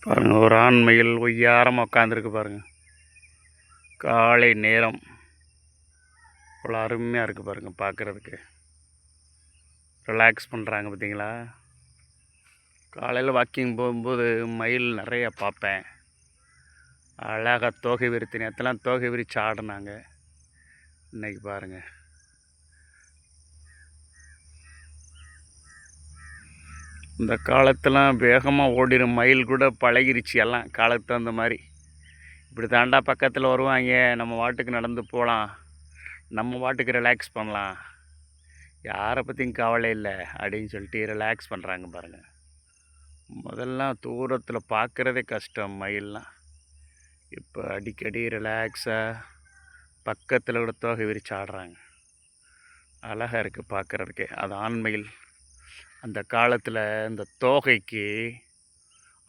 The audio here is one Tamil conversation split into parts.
பாருங்கள், ஒரு ஆண்மையில் ஒய்யாரமாக உட்காந்துருக்கு பாருங்கள். காலை நேரம் அவ்வளோ அருமையாக இருக்குது பாருங்கள். பார்க்குறதுக்கு ரிலாக்ஸ் பண்ணுறாங்க பார்த்தீங்களா. காலையில் வாக்கிங் போகும்போது மயில் நிறைய பார்ப்பேன். அழகாக தோகை விரித்து நேரத்தெல்லாம் தோகை விரித்து ஆடினாங்க. இன்றைக்கி பாருங்கள், இந்த காலத்தெல்லாம் வேகமாக ஓடிடும் மயில் கூட பழகிருச்சு எல்லாம் காலத்து அந்த மாதிரி. இப்படி தாண்டா பக்கத்தில் வருவாங்க, நம்ம வாட்டுக்கு நடந்து போகலாம், நம்ம வாட்டுக்கு ரிலாக்ஸ் பண்ணலாம், யாரை பற்றியும் கவலை இல்லை அப்படின்னு சொல்லிட்டு ரிலாக்ஸ் பண்ணுறாங்க பாருங்கள். முதல்லாம் தூரத்தில் பார்க்குறதே கஷ்டம் மயிலெலாம். இப்போ அடிக்கடி ரிலாக்ஸாக பக்கத்தில் கூட தோகை விரிச்சு ஆடுறாங்க. அழகாக இருக்குது பார்க்குறதுக்கே. அது ஆண்மயில். அந்த காலத்தில் இந்த தோகைக்கு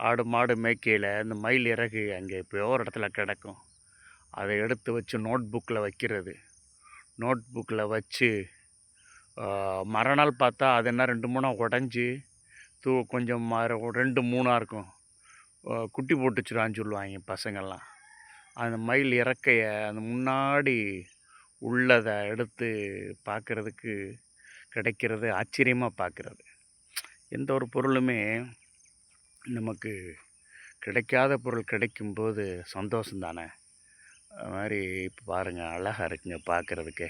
ஆடு மாடு மேய்க்கையில் இந்த மயில் இறகு அங்கே எப்போயோ ஒரு இடத்துல கிடக்கும். அதை எடுத்து வச்சு நோட் புக்கில் வைக்கிறது. நோட் புக்கில் வச்சு மறுநாள் பார்த்தா அது என்ன 2-3 உடஞ்சி கொஞ்சம் 2-3 இருக்கும், குட்டி போட்டுச்சுடான்னு சொல்லுவாங்க பசங்கள்லாம். அந்த மயில் இறக்கையை அந்த முன்னாடி உள்ளதை எடுத்து பார்க்குறதுக்கு கிடைக்கிறது ஆச்சரியமாக பார்க்குறது. எந்த ஒரு பொருளுமே நமக்கு கிடைக்காத பொருள் கிடைக்கும்போது சந்தோஷம் தானே. அது மாதிரி இப்போ பாருங்கள், அழகாக இருக்குங்க பார்க்குறதுக்கே.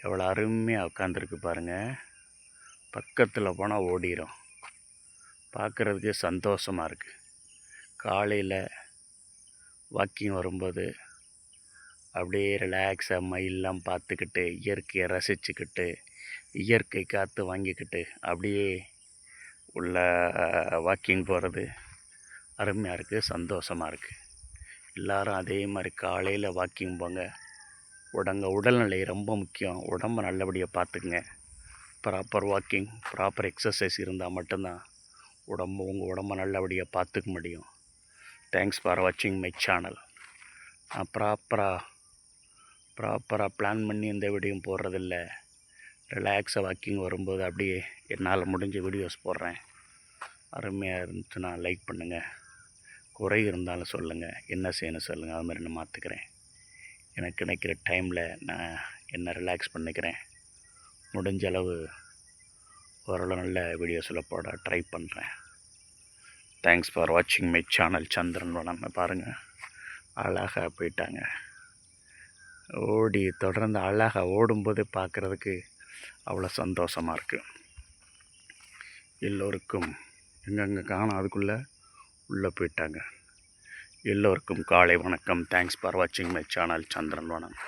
எவ்வளோ அருமையாக உட்காந்துருக்கு பாருங்கள். பக்கத்தில் போனால் ஓடிடும். பார்க்குறதுக்கே சந்தோஷமாக இருக்குது. காலையில் வாக்கிங் வரும்போது அப்படியே ரிலாக்ஸாக மயிலெலாம் பார்த்துக்கிட்டு இயற்கையை ரசிச்சுக்கிட்டு இயற்கை காற்று வாங்கிக்கிட்டு அப்படியே உள்ள வாக்கிங் போகிறது அருமையாக இருக்குது, சந்தோஷமாக இருக்குது. எல்லோரும் அதே மாதிரி காலையில் வாக்கிங் போங்க. உடல்நிலை ரொம்ப முக்கியம். உடம்பை நல்லபடியாக பார்த்துக்குங்க. ப்ராப்பர் வாக்கிங், ப்ராப்பர் எக்ஸசைஸ் இருந்தால் மட்டும்தான் உங்கள் உடம்பை நல்லபடியாக பார்த்துக்க முடியும். தேங்க்ஸ் ஃபார் வாட்சிங் மை சேனல். நான் ப்ராப்பராக பிளான் பண்ணி எந்த வீடியோவும் போடுறதில்ல. ரிலாக்ஸாக வாக்கிங் வரும்போது அப்படியே என்னால் முடிஞ்ச வீடியோஸ் போடுறேன். அருமையாக இருந்துச்சுன்னா லைக் பண்ணுங்கள். குறை இருந்தாலும் சொல்லுங்கள், என்ன செய்யணும் சொல்லுங்கள், அது மாதிரி நான் மாற்றுக்கிறேன். எனக்கு கிடைக்கிற டைமில் நான் என்ன ரிலாக்ஸ் பண்ணிக்கிறேன். முடிஞ்ச அளவு ஓரளவு நல்ல வீடியோஸில் போட ட்ரை பண்ணுறேன். தேங்க்ஸ் ஃபார் வாட்சிங் மை சேனல். சந்திரன் வனம் பாருங்கள், அழகாக போயிட்டாங்க. தொடர்ந்து அழகாக ஓடும்போது பார்க்குறதுக்கு அவ்வளோ சந்தோஷமாக இருக்குது. எல்லோருக்கும் எங்கெங்கே காணும் அதுக்குள்ளே உள்ளே போயிட்டாங்க. எல்லோருக்கும் காலை வணக்கம். தேங்க்ஸ் ஃபார் வாட்சிங் மை சேனல். சந்திரன் வனம்.